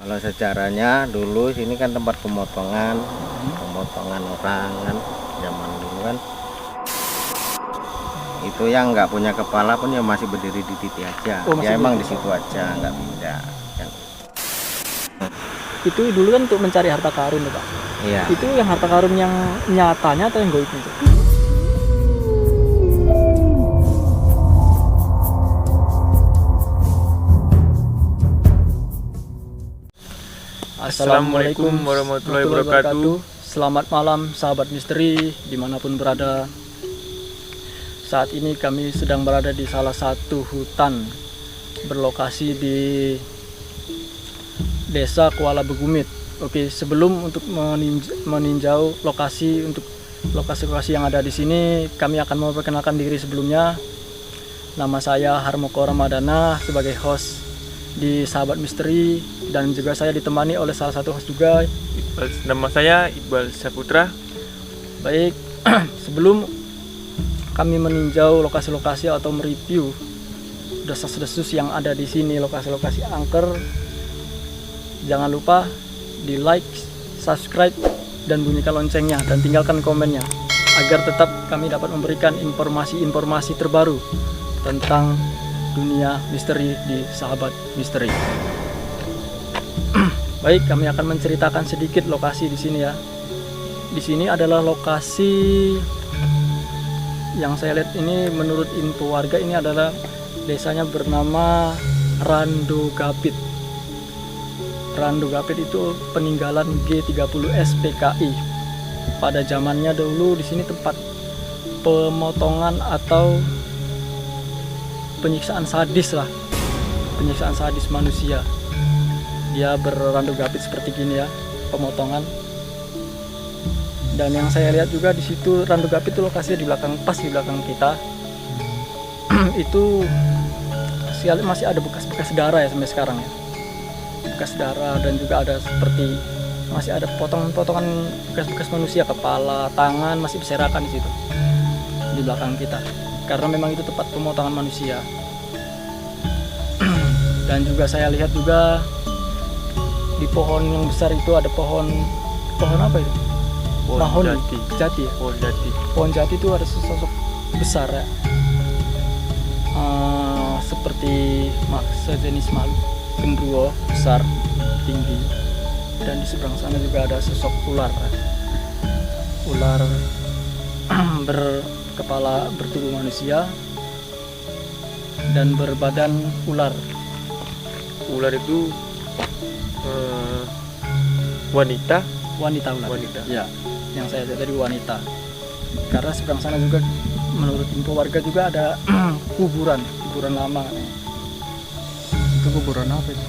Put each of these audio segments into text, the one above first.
Kalau sejarahnya dulu sini kan tempat pemotongan orang kan, zaman dulu kan. Itu yang nggak punya kepala pun ya masih berdiri di titik aja. Oh, masih Ya emang berdiri. di situ aja, nggak pindah. Kan. Itu dulu kan untuk mencari harta karun ya Pak. Iya. Itu yang harta karun yang nyatanya atau yang goibnya itu? Assalamualaikum warahmatullahi wabarakatuh. Selamat malam sahabat misteri dimanapun berada. Saat ini kami sedang berada di salah satu hutan berlokasi di Desa Kuala Begumit. Oke, sebelum untuk meninjau lokasi lokasi yang ada di sini, kami akan memperkenalkan diri sebelumnya. Nama saya Harmoko Ramadana sebagai host di Sahabat Misteri, dan juga saya ditemani oleh salah satu host juga. Nama saya Iqbal Saputra. Baik, sebelum kami meninjau lokasi-lokasi atau mereview desas-desus yang ada di sini, lokasi-lokasi angker, jangan lupa di like, subscribe, dan bunyikan loncengnya dan tinggalkan komennya agar tetap kami dapat memberikan informasi-informasi terbaru tentang dunia misteri di Sahabat Misteri. Baik, kami akan menceritakan sedikit lokasi di sini ya. Di sini adalah lokasi yang saya lihat ini, menurut info warga ini adalah desanya bernama Rando Gapit. Rando Gapit itu peninggalan G30S PKI. Pada zamannya dulu di sini tempat pemotongan atau penyiksaan sadis lah, penyiksaan sadis manusia. Dia berrando gapit seperti gini ya, pemotongan. Dan yang saya lihat juga di situ rando gapit itu lokasinya di belakang, pas di belakang kita. Itu masih ada bekas-bekas darah ya sampai sekarang ya, bekas darah, dan juga ada seperti masih ada potongan-potongan bekas-bekas manusia, kepala, tangan masih berserakan di situ di belakang kita. Karena memang itu tempat pemotongan manusia. Dan juga saya lihat juga di pohon yang besar itu ada pohon apa itu? Mahoni, jati ya? Pohon jati. Pohon jati itu ada sosok besar ya, seperti sejenis makhluk genderuwo besar, tinggi. Dan di seberang sana juga ada sosok ular ya. Ular berkepala bertubuh manusia dan berbadan ular. Ular itu wanita. Wanita ular. Wanita. Ya, yang saya lihat tadi wanita. Karena seberang sana juga menurut info warga juga ada kuburan lama. Itu kuburan apa itu?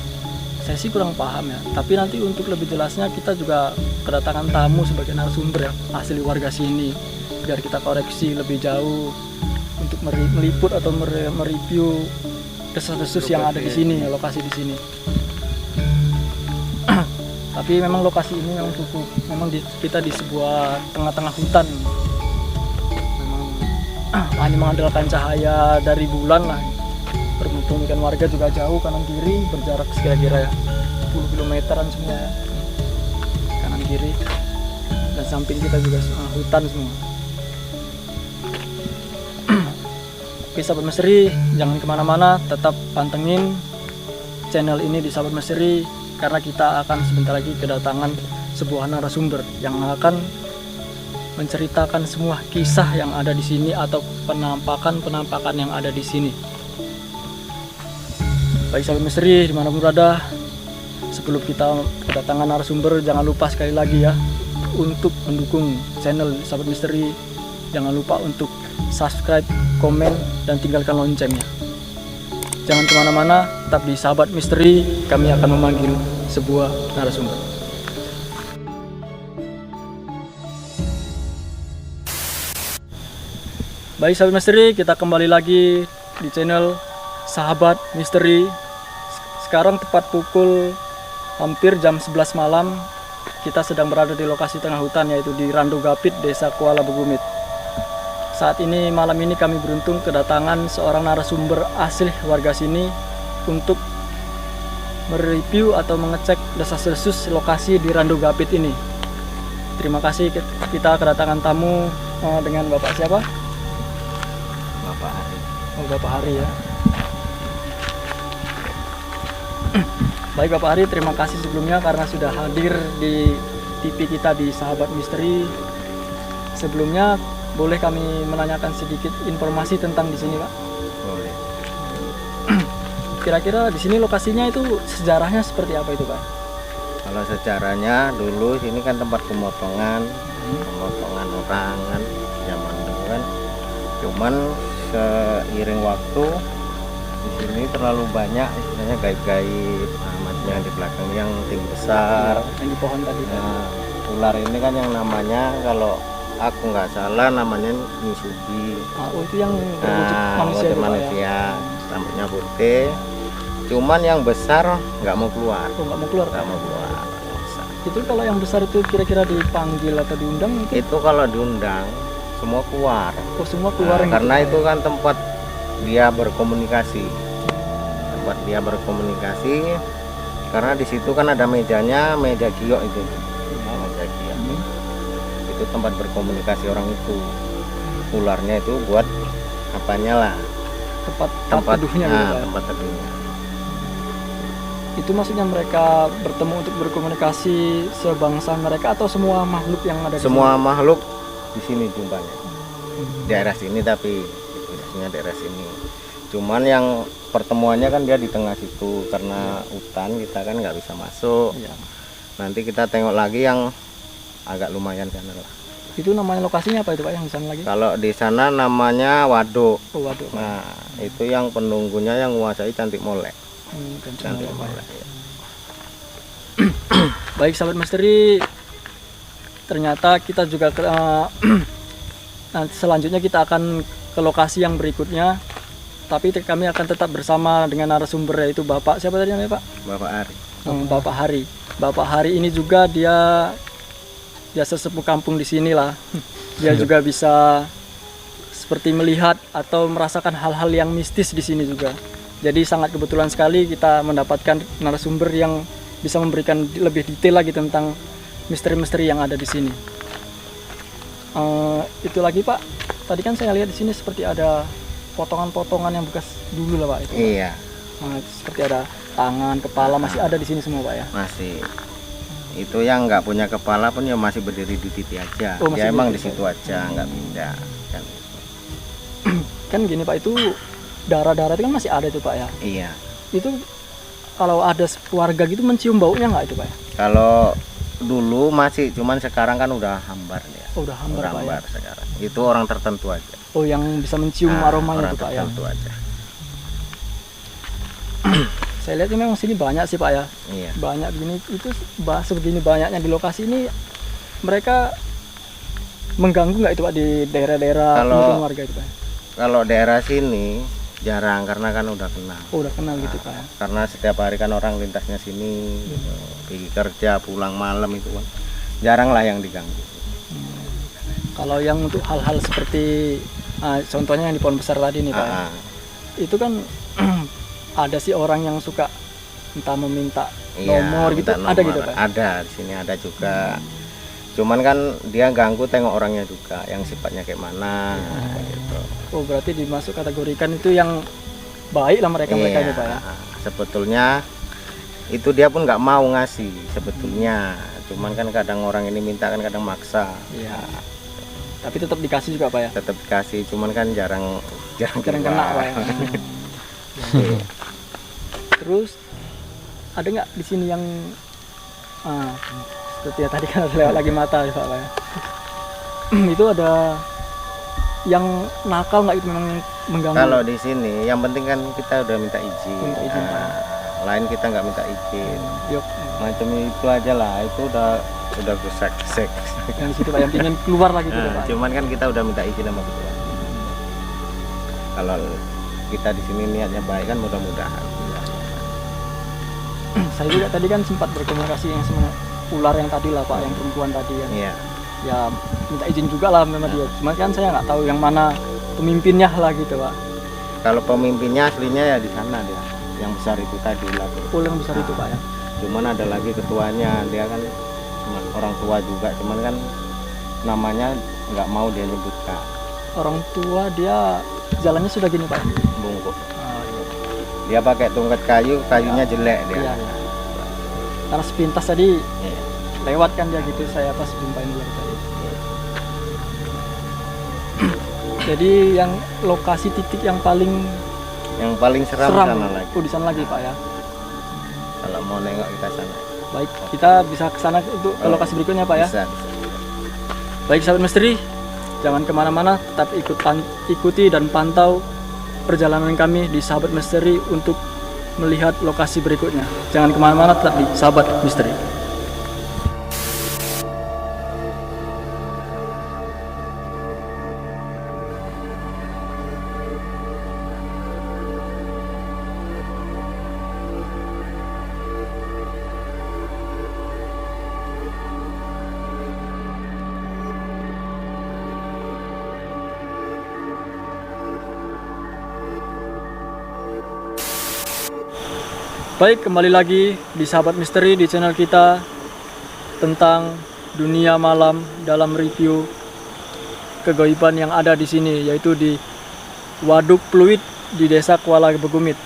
Saya sih kurang paham ya. Tapi nanti untuk lebih jelasnya kita juga kedatangan tamu sebagai narasumber ya, asli warga sini, biar kita koreksi lebih jauh untuk meliput atau mereview desas-desus yang ada di sini, lokasi di sini. Tapi memang lokasi ini memang cukup, kita di sebuah tengah-tengah hutan. Memang hanya mengandalkan cahaya dari bulan lah. Permukiman warga juga jauh kanan kiri, berjarak kira-kira 10 kilometeran semua ya. Kanan kiri, dan samping kita juga hutan semua. Oke sahabat misteri, jangan kemana-mana, tetap pantengin channel ini di Sahabat Misteri, karena kita akan sebentar lagi kedatangan sebuah narasumber yang akan menceritakan semua kisah yang ada di sini atau penampakan yang ada di sini. Baik sahabat misteri dimanapun berada, sebelum kita kedatangan narasumber, jangan lupa sekali lagi ya, untuk mendukung channel Sahabat Misteri, jangan lupa untuk subscribe, komen, dan tinggalkan loncengnya. Jangan kemana-mana, tetap di Sahabat Misteri, kami akan memanggil sebuah narasumber. Baik Sahabat Misteri, kita kembali lagi di channel Sahabat Misteri. Sekarang tepat pukul hampir jam 11 malam, kita sedang berada di lokasi tengah hutan, yaitu di Rando Gapit, Desa Kuala Begumit. Saat ini, malam ini kami beruntung kedatangan seorang narasumber asli warga sini untuk mereview atau mengecek desas-desus lokasi di Randu Gapit ini. Terima kasih, kita kedatangan tamu dengan Bapak siapa? Bapak Hari. Oh, Bapak Hari ya. Baik Bapak Hari, terima kasih sebelumnya karena sudah hadir di TV kita di Sahabat Misteri. Sebelumnya boleh kami menanyakan sedikit informasi tentang di sini, Pak? Boleh. Kira-kira di sini lokasinya itu sejarahnya seperti apa itu, Pak? Kalau sejarahnya dulu sini kan tempat pemotongan orang kan zaman dulu kan. Cuman seiring waktu di sini terlalu banyak istilahnya gaib-gaib, macam yang di belakang yang tinggi besar. Yang di pohon tadi. Nah, ular ini kan yang namanya kalau aku nggak salah namanya Misubi. Oh, itu yang berwujud manusia itu, Pak, ya? manusia, rambutnya putih. Cuman yang besar nggak mau keluar. Oh, nggak mau keluar. Nggak mau keluar. Besar. Itu kalau yang besar itu kira-kira dipanggil atau diundang itu? Itu kalau diundang semua keluar. Oh, semua keluar. Nah, yang karena gitu, itu Pak, kan tempat dia berkomunikasi. Tempat dia berkomunikasi. Karena di situ kan ada mejanya, meja giok itu. Meja giok. Itu tempat berkomunikasi orang itu. Ularnya itu buat apanya lah. tempat teduhnya gitu, Pak, ya? tempat teduhnya. Itu maksudnya mereka bertemu untuk berkomunikasi sebangsa mereka atau semua makhluk yang ada di Semua sini? makhluk di sini jumpanya. Daerah sini tapi biasanya daerah sini. Cuman yang pertemuannya kan dia di tengah situ karena hutan kita kan nggak bisa masuk. Iya. Nanti kita tengok lagi yang agak lumayan sana lah. Itu namanya lokasinya apa itu, Pak, yang di sana lagi? Kalau di sana namanya Waduk. Oh, waduh. Nah itu yang penunggunya yang menguasai Cantik Molek. Cantik Pak, ya. Molek. Ya. Baik sahabat misteri, ternyata kita juga nanti selanjutnya kita akan ke lokasi yang berikutnya, tapi kami akan tetap bersama dengan narasumber, yaitu Bapak siapa tadi namanya, Pak? Bapak Ari. Bapak Hari. Bapak Hari ini juga dia sesepuh kampung di sini lah. Dia juga bisa seperti melihat atau merasakan hal-hal yang mistis di sini juga. Jadi sangat kebetulan sekali kita mendapatkan narasumber yang bisa memberikan lebih detail lagi tentang misteri-misteri yang ada di sini. Itu lagi, Pak. Tadi kan saya lihat di sini seperti ada potongan-potongan yang bekas dulu lah, Pak. Itu, Pak. Iya. Seperti ada tangan, kepala masih ada di sini semua, Pak, ya. Masih. Itu yang nggak punya kepala pun ya masih berdiri di titik aja. Oh, masih Ya emang di berdiri. situ aja, nggak pindah. Kan. Kan gini, Pak, itu darah-darah itu kan masih ada itu, Pak, ya. Iya. Itu kalau ada keluarga gitu mencium baunya nggak itu, Pak, ya? Kalau dulu masih, cuman sekarang kan udah hambar ya. Oh, udah hambar, Udah Pak, ya. hambar sekarang. Itu orang tertentu aja. Oh, yang bisa mencium aromanya orang itu, Pak, ya. tertentu aja. Saya lihat ini memang sini banyak sih, Pak, ya. Iya. Banyak gini, itu sebegini banyaknya di lokasi ini, mereka mengganggu nggak itu, Pak, di daerah-daerah Kalau- pemukiman warga itu, Pak? Kalau daerah sini jarang karena kan udah kenal. Oh, udah kenal gitu, Pak, ya. Karena setiap hari kan orang lintasnya sini, pergi kerja, pulang malam itu kan. Jarang lah yang diganggu. Kalau yang untuk hal-hal seperti contohnya yang di pohon besar tadi nih, Pak, ya. Ah, Itu kan ada sih orang yang suka entah meminta iya, nomor gitu, minta ada nomor. gitu, Pak? Ada, di sini ada juga. Cuman kan dia ganggu tengok orangnya juga, yang sifatnya kayak mana gitu. Oh, berarti dimasuk kategorikan itu yang baik lah mereka Iya, ini, Pak, ya. sebetulnya itu dia pun nggak mau ngasih sebetulnya. Cuman kan kadang orang ini minta kan kadang maksa. Iya. Tapi tetap dikasih juga, Pak, ya. Tetap dikasih, cuman kan jarang Jarang keluar. kena, Pak, ya. Terus ada nggak di sini yang seperti ya tadi kan ada lewat lagi mata ya, Pak, ya. Itu ada yang nakal nggak itu memang yang mengganggu? Kalau di sini yang penting kan kita udah minta izin. Minta izin, Pak. Lain kita nggak minta izin. Yuk, Macam itu aja lah, itu udah gusek-gusek. yang di situ, Pak, yang ingin keluar lagi gitu, Nah, Pak. cuman kan kita udah minta izin sama ketua. Kalau kita di sini niatnya baik kan mudah-mudahan. Saya juga tadi kan sempat berkomunikasi yang sama ular yang tadi lah, Pak, yang perempuan tadi yang Iya. ya minta izin juga lah memang dia. Cuma kan saya nggak tahu yang mana pemimpinnya lah gitu, Pak. Kalau pemimpinnya aslinya ya di sana dia, yang besar itu tadi lah. Pool yang besar itu Pak ya. Cuman ada lagi ketuanya, dia kan orang tua juga, cuman kan namanya nggak mau dia nyebutkan. Orang tua dia jalannya sudah gini Pak. Bungkuk. Oh, iya. Dia pakai tongkat kayu, kayunya jelek dia. Iya, iya. Karena sepintas tadi Iya. lewat kan dia gitu, saya pas jumpain ular tadi. Jadi yang lokasi titik yang paling Yang paling seram, seram sana lagi. di sana lagi Pak ya. Kalau mau nengok kita sana. Baik, kita bisa ke sana untuk ke lokasi berikutnya Pak ya. Bisa. Baik sahabat misteri, jangan kemana-mana, tetap ikuti dan pantau perjalanan kami di sahabat misteri untuk melihat lokasi berikutnya. Jangan kemana-mana, tetap di sahabat misteri. Baik, kembali lagi di Sahabat Misteri di channel kita tentang dunia malam dalam review kegaiban yang ada di sini, yaitu di Waduk Pluit di Desa Kuala Begumit.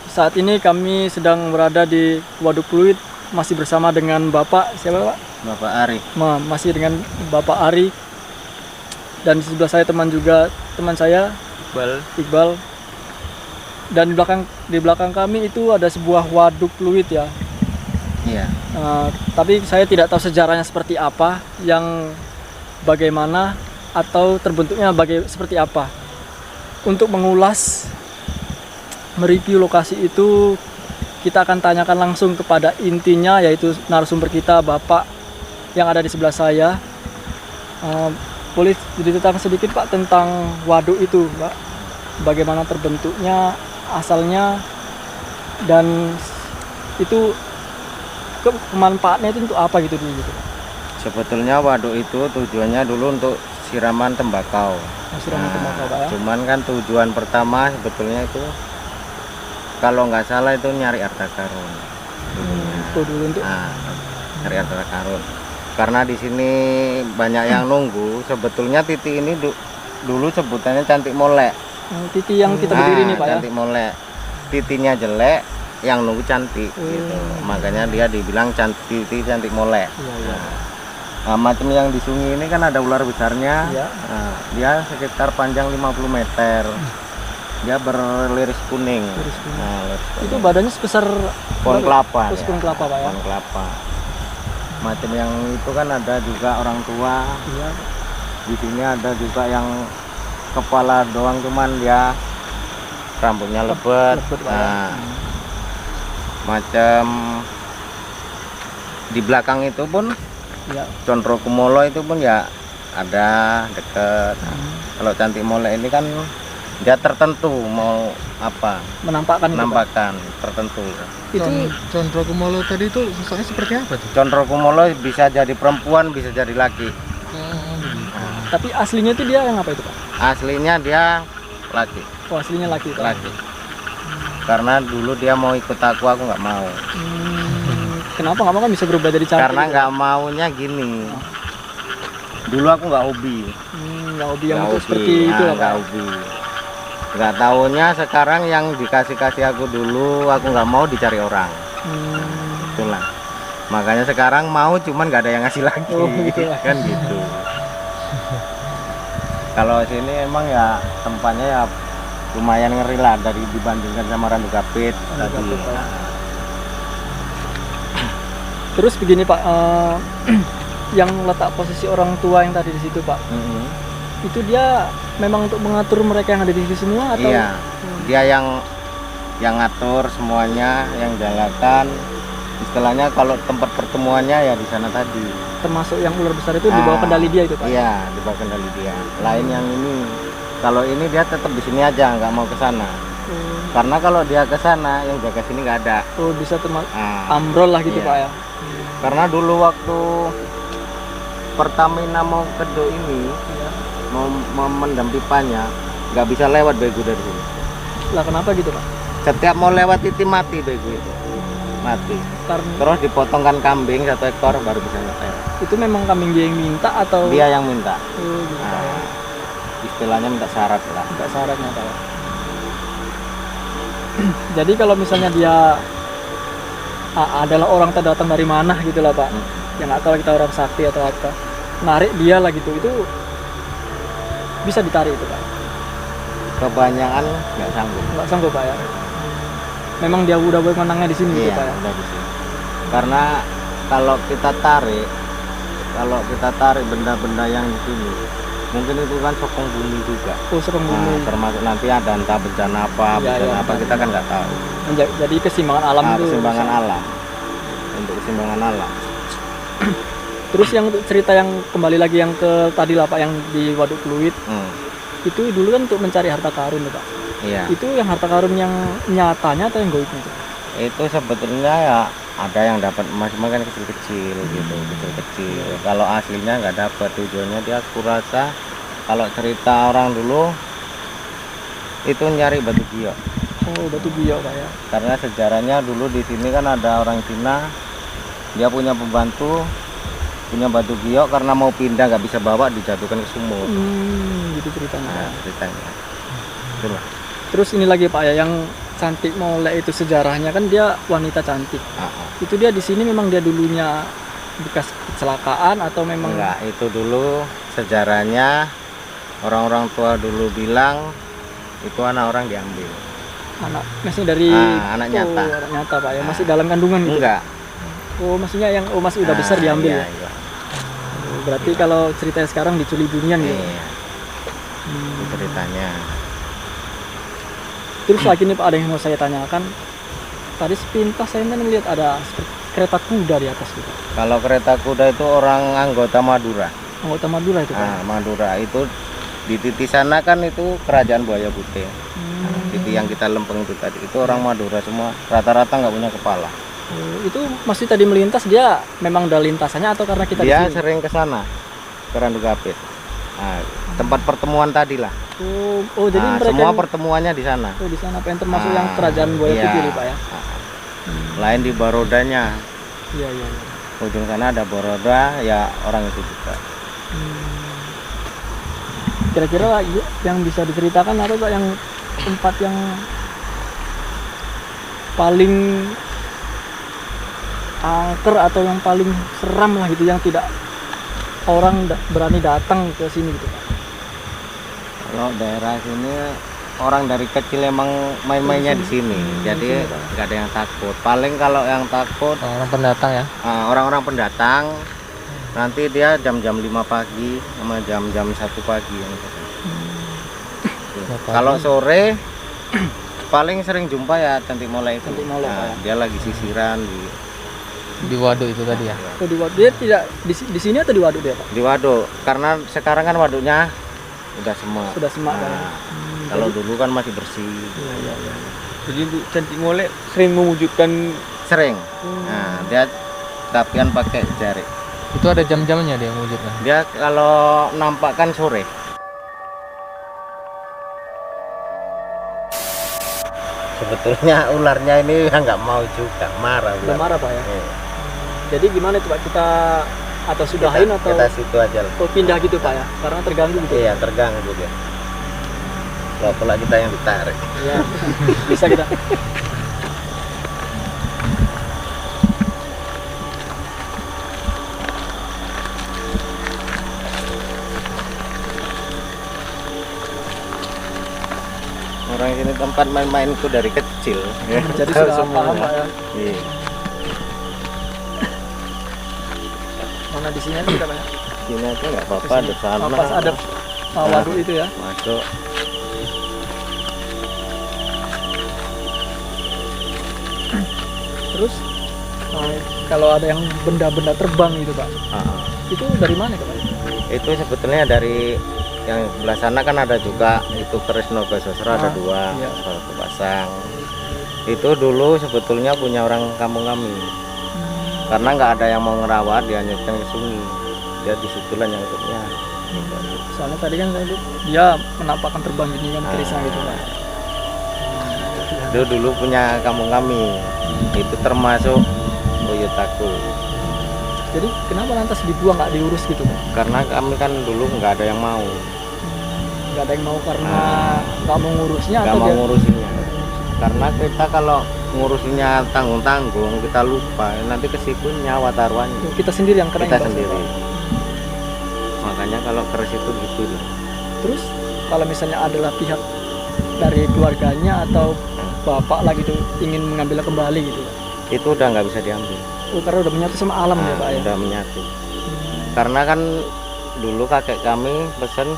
Saat ini kami sedang berada di Waduk Pluit, masih bersama dengan Bapak siapa Pak? Bapak Ari. Masih dengan Bapak Ari, dan di sebelah saya teman saya Iqbal. Dan di belakang kami itu ada sebuah waduk fluid ya. Iya. Tapi saya tidak tahu sejarahnya seperti apa, yang bagaimana atau terbentuknya seperti apa. Untuk mengulas, mereview lokasi itu, kita akan tanyakan langsung kepada intinya, yaitu narasumber kita, Bapak yang ada di sebelah saya. Boleh diceritakan sedikit Pak tentang waduk itu, Pak? Bagaimana terbentuknya, asalnya, dan itu kemanfaatnya itu untuk apa gitu dulu gitu. Sebetulnya waduk itu tujuannya dulu untuk siraman tembakau. Siraman tembakau Pak ya. Cuman kan tujuan pertama sebetulnya itu kalau nggak salah itu nyari harta karun. Itu dulu untuk Nyari harta karun. Karena di sini banyak yang nunggu. Sebetulnya titik ini dulu sebutannya Cantik Molek. Titik yang kita berdiri ini Pak ya. Cantik Molek. Titiknya jelek, yang nunggu cantik gitu. Makanya dia dibilang titik Cantik Molek. Iya. Nah, macam yang di sungai ini kan ada ular besarnya. Iya. Nah, dia sekitar panjang 50 meter. Dia berliris kuning. Liris kuning. Nah, liris kuning. Itu badannya sebesar Pohon kelapa. Terus pohon kelapa Pak ya. Pohon kelapa. Macam yang itu kan ada juga orang tua. Iya. Di sini ada juga yang kepala doang, cuman dia rambutnya lebat. Nah, macam di belakang itu pun Ya. Condro Kumolo itu pun ya ada deket. Kalau Cantik Molek ini kan dia tertentu mau apa, Menampakkan itu, Pak. menampakkan tertentu. Itu Condro Kumolo tadi itu sosoknya seperti apa tuh? Condro Kumolo bisa jadi perempuan, bisa jadi laki. tapi aslinya itu dia yang apa itu Pak? Aslinya dia laki. Oh, aslinya laki Pak. Laki. Karena dulu dia mau ikut aku nggak mau. Kenapa nggak mau, kan bisa berubah jadi cantik? Karena nggak maunya gini. Dulu aku nggak hobi. Nggak hobi yang Nggak itu hobi. seperti itu lah, Nggak Pak. hobi. Nggak taunya sekarang yang dikasih aku dulu, aku nggak mau dicari orang. Itulah. Makanya sekarang mau, cuman nggak ada yang ngasih lagi. Oh, gitu lah. Kan gitu. Kalau sini emang ya tempatnya ya lumayan ngeri lah dari dibandingkan sama Randu Kapit tadi. Kapit, Pak. Terus begini Pak, yang letak posisi orang tua yang tadi di situ Pak, itu dia memang untuk mengatur mereka yang ada di situ semua atau? Iya, dia yang ngatur semuanya, yang jalankan. Istilahnya kalau tempat pertemuannya ya di sana tadi. Termasuk yang ular besar itu di bawah kendali dia itu Pak? Iya, di bawah kendali dia. Lain yang ini, kalau ini dia tetap di sini aja, nggak mau ke sana. Karena kalau dia ke sana, yang jaga sini nggak ada. Oh, bisa ambrol lah gitu Iya. Pak ya? Karena dulu waktu Pertamina mau ke Do ini, mau memendam pipanya, nggak bisa lewat bego dari sini. Lah kenapa gitu Pak? Setiap mau lewat itu mati bego itu. Mati. Karena Terus dipotongkan kambing 1 ekor baru bisa nyetel. itu memang kambing dia yang minta atau Dia yang minta. Oh, gitu, Pak, ya. Nah, istilahnya minta syarat lah. Enggak syaratnya Pak, ya. Jadi kalau misalnya dia adalah orang terdatang dari mana gitu lah Pak, yang nggak tahu kita orang sakti atau apa, narik dia lah gitu, itu bisa ditarik itu Pak. Kebanyakan nggak sanggup. Nggak sanggup Pak ya. Memang dia udah bermenangnya di sini gitu Iya, Pak ya. udah di sini. Karena kalau kita tarik benda-benda yang di sini, mungkin itu kan sokong bumi juga. Oh, serem Nah, bumi. termasuk nanti ada entah bencana apa, Iya, bencana iya, apa benar. kita kan nggak tahu. Jadi keseimbangan alam Nah, itu. keseimbangan alam. Untuk keseimbangan alam. Terus yang cerita yang kembali lagi yang ke tadi lah Pak, yang di Waduk Pluit, itu dulu kan untuk mencari harta karun ya Pak. Iya. Itu yang harta karun yang nyatanya atau yang goibnya Pak? Itu sebetulnya ya ada yang dapat emas cuma kan kecil-kecil gitu, kecil-kecil. Kalau aslinya nggak dapat, tujuannya dia aku rasa kalau cerita orang dulu itu nyari batu giok. Oh, batu giok Pak ya. Karena sejarahnya dulu di sini kan ada orang Cina, dia punya pembantu, punya batu giok, karena mau pindah nggak bisa bawa, dijatuhkan ke sumur. Gitu ceritanya. Nah, ceritanya. Itulah. Terus ini lagi Pak ya, yang cantik molek itu sejarahnya kan dia wanita cantik. Itu dia di sini memang dia dulunya bekas kecelakaan atau memang Enggak, itu dulu sejarahnya orang-orang tua dulu bilang itu anak orang diambil. anak masih dari Anak nyata. anak nyata Pak ya, masih dalam kandungan gitu. Enggak. Oh, maksudnya yang masih udah besar diambil. Iya, Ya? iya. Oh, berarti kalau ceritanya sekarang dicuri bunian gitu. Iya, itu ceritanya. Terus lagi nih Pak, ada yang mau saya tanyakan. Tadi sepintas saya kan melihat ada seperti kereta kuda di atas gitu. Kalau kereta kuda itu orang anggota Madura. Anggota Madura itu Pak. Madura itu di titik sana kan itu kerajaan Buaya Putih. Titik yang kita lempeng itu tadi itu orang Madura semua. Rata-rata nggak punya kepala. Oh, itu masih tadi melintas, dia memang udah lintasannya atau karena kita Dia di sini? sering ke sana, ke Randu Gapit. Nah, tempat pertemuan tadi lah. Oh, jadi Nah, mereka semua pertemuannya di sana. di sana Pak, yang termasuk Ah, yang kerajaan Buaya iya. Putih nih, Pak ya. Lain di Barodanya, Iya, iya, iya. ujung sana ada Baroda, ya orang itu juga. Kira-kira yang bisa diceritakan apa Pak, yang tempat yang paling angker atau yang paling seram lah gitu, yang tidak orang berani datang ke sini gitu Pak? Kalau daerah sini orang dari kecil emang main-mainnya di sini, jadi sini, Pak. nggak ada yang takut. Paling kalau yang takut Orang pendatang ya. orang-orang pendatang, nanti dia jam-jam 5 pagi sama jam-jam 1 pagi yang gitu. Kalau sore paling sering jumpa ya Cantik Molek itu. Cantik Molek, Pak, ya. Dia lagi sisiran Di waduk itu tadi ya. Oh, di waduk dia tidak di sini atau di waduk dia Pak? di waduk, karena sekarang kan waduknya udah semak. Sudah semak Pak ya? Nah, kalau dulu kan masih bersih. Iya, iya, iya. Jadi Bu Cantik Molek sering mewujudkan Sering. Nah, dia tapian pakai jari. itu ada jam-jamnya dia mewujudkan. Dia kalau nampak kan sore. Sebetulnya ularnya ini nggak mau juga, marah. Udah ular. marah Pak ya? Iya. Jadi gimana itu Pak, kita atau sudahin atau kita situ aja lah. pindah gitu Pak ya? Karena terganggu gitu. Iya, terganggu dia. Kalau pula kita yang ditarik. Iya. Bisa kita. Orang ini tempat main-mainku dari kecil. Ya. Jadi Tahu sudah semua. paham Pak ya. Iya. Mana di sini aja kita Pak ya? Sini aja nggak apa-apa, Di di sini. sana. Pas ada waduk itu ya. Masuk. Terus kalau ada yang benda-benda terbang gitu Pak, Ah, itu dari mana Pak? itu sebetulnya dari yang sebelah sana kan ada juga itu keris Noga Sosro, ada Ah, dua, iya. satu pasang. Itu dulu sebetulnya punya orang kampung kami, karena nggak ada yang mau ngerawat, dia nyeteng ke sungai, dia disitulah nyangkutnya. Soalnya tadi kan saya lihat dia menampakkan terbang gini kan kerisnya gitu Pak. Itu dulu punya kampung kami. Itu termasuk Boyotaku. Jadi kenapa lantas dibuang, nggak diurus gitu Pak? Karena kami kan dulu nggak ada yang mau, Nggak ada yang mau karena nggak mau ngurusnya nggak atau mau dia ngurusinnya. Karena kita kalau ngurusinnya tanggung-tanggung, kita lupa nanti kesipun nyawa taruhannya kita sendiri yang kena kita imbasnya, sendiri. Pak? Makanya kalau keris itu gitu loh. Terus kalau misalnya adalah pihak dari keluarganya atau bapak lagi tuh ingin mengambilnya kembali gitu Pak? Itu udah nggak bisa diambil. Karena udah menyatu sama alam ya Pak ya. Udah menyatu. Karena kan dulu kakek kami pesen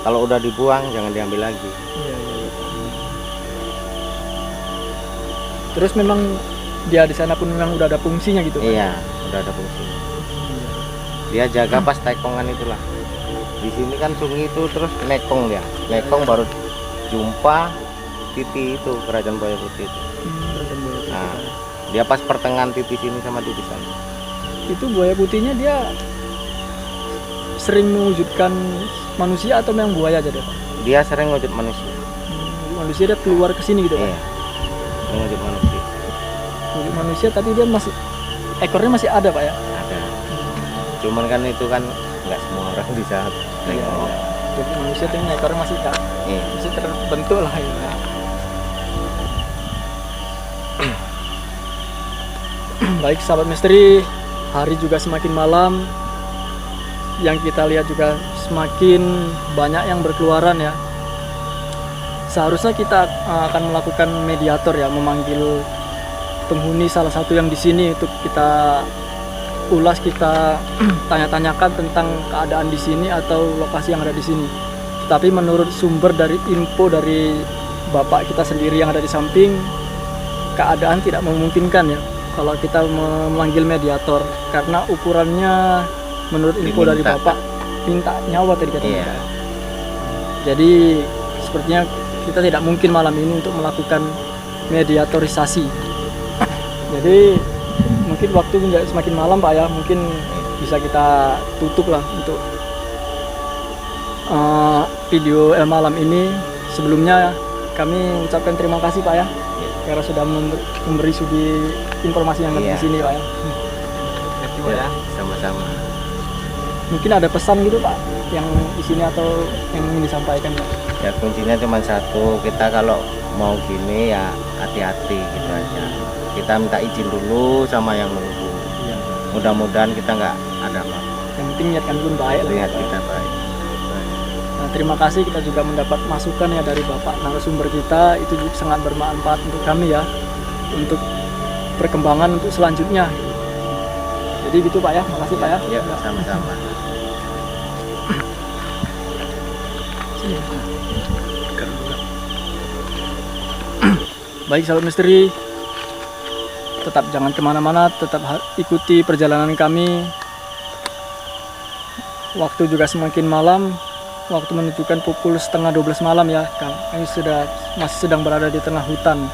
kalau udah dibuang jangan diambil lagi. Iya. Terus memang dia di sana pun memang udah ada fungsinya gitu Pak? Iya, udah ada fungsi. Dia jaga pas tekongan itulah. Di sini kan sungai itu terus nekong dia. Nekong baru jumpa titi itu kerajaan Buaya Putih itu. Nah, dia pas pertengahan titi sini sama titi sana. Itu buaya putihnya dia sering mewujudkan manusia atau memang buaya aja deh Pak? Dia sering wujud manusia. Manusia dia keluar ke sini gitu Pak? Iya. Sering wujud manusia. Wujud manusia tapi dia masih ekornya masih ada Pak ya? Ada. Cuman kan itu kan nggak semua orang bisa nengok. Jadi manusia tuh ekornya masih ada. Iya. Masih terbentuk lah ya. Baik sahabat misteri, hari juga semakin malam. Yang kita lihat juga semakin banyak yang berkeluaran ya. Seharusnya kita akan melakukan mediator ya, memanggil penghuni salah satu yang di sini untuk kita ulas, kita tanya-tanyakan tentang keadaan di sini atau lokasi yang ada di sini. Tapi menurut sumber dari info dari bapak kita sendiri yang ada di samping, keadaan tidak memungkinkan ya kalau kita memanggil mediator karena ukurannya menurut info dari bapak minta nyawa tadi katanya. Iya. Jadi sepertinya kita tidak mungkin malam ini untuk melakukan mediatorisasi. Jadi mungkin waktu menjadi semakin malam Pak ya, mungkin bisa kita tutup lah untuk video malam ini. Sebelumnya kami ucapkan terima kasih Pak ya, karena sudah memberi sudi informasi yang ada di sini Pak ya. Ya, sama-sama. Mungkin ada pesan gitu Pak yang di sini atau yang ingin disampaikan Pak? Ya kuncinya cuma satu, kita kalau mau gini ya hati-hati gitu aja. Kita minta izin dulu sama yang menunggu. Iya. Mudah-mudahan kita nggak ada apa-apa. Yang penting niat kami pun baik lah. Lihat Pak. kita baik. Nah, terima kasih, kita juga mendapat masukan ya dari Bapak narasumber kita, itu juga sangat bermanfaat untuk kami ya, untuk perkembangan untuk selanjutnya. Jadi gitu Pak ya, makasih Pak ya. Ya, sama-sama. Baik sahabat misteri, tetap jangan kemana-mana, tetap ikuti perjalanan kami. Waktu juga semakin malam, waktu menunjukkan pukul 11:30 malam ya. Kami masih sedang berada di tengah hutan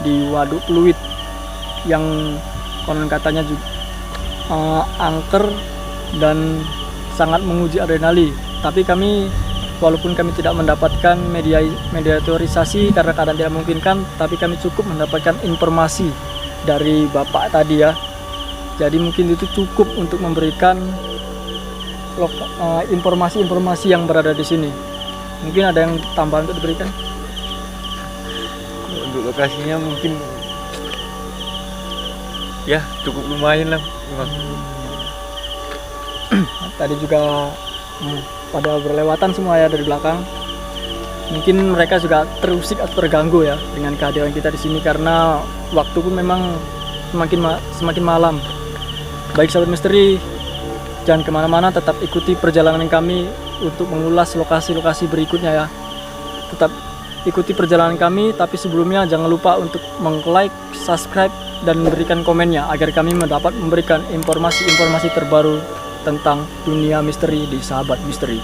di Waduk Pluit yang konon katanya juga angker dan sangat menguji adrenalin. Tapi kami, walaupun kami tidak mendapatkan mediatorisasi karena keadaan tidak memungkinkan, tapi kami cukup mendapatkan informasi dari Bapak tadi ya. Jadi mungkin itu cukup untuk memberikan informasi-informasi yang berada di sini. Mungkin ada yang tambahan untuk diberikan? Untuk lokasinya mungkin ya cukup lumayan lah. Tadi juga pada berlewatan semua ya dari belakang. Mungkin mereka juga terusik atau terganggu ya dengan kehadiran kita di sini karena waktu pun memang semakin malam. Baik sahabat misteri, jangan kemana-mana, tetap ikuti perjalanan kami untuk mengulas lokasi-lokasi berikutnya ya. Tetap ikuti perjalanan kami, tapi sebelumnya jangan lupa untuk meng-like, subscribe, dan memberikan komennya agar kami mendapat memberikan informasi-informasi terbaru tentang dunia misteri di Sahabat Misteri.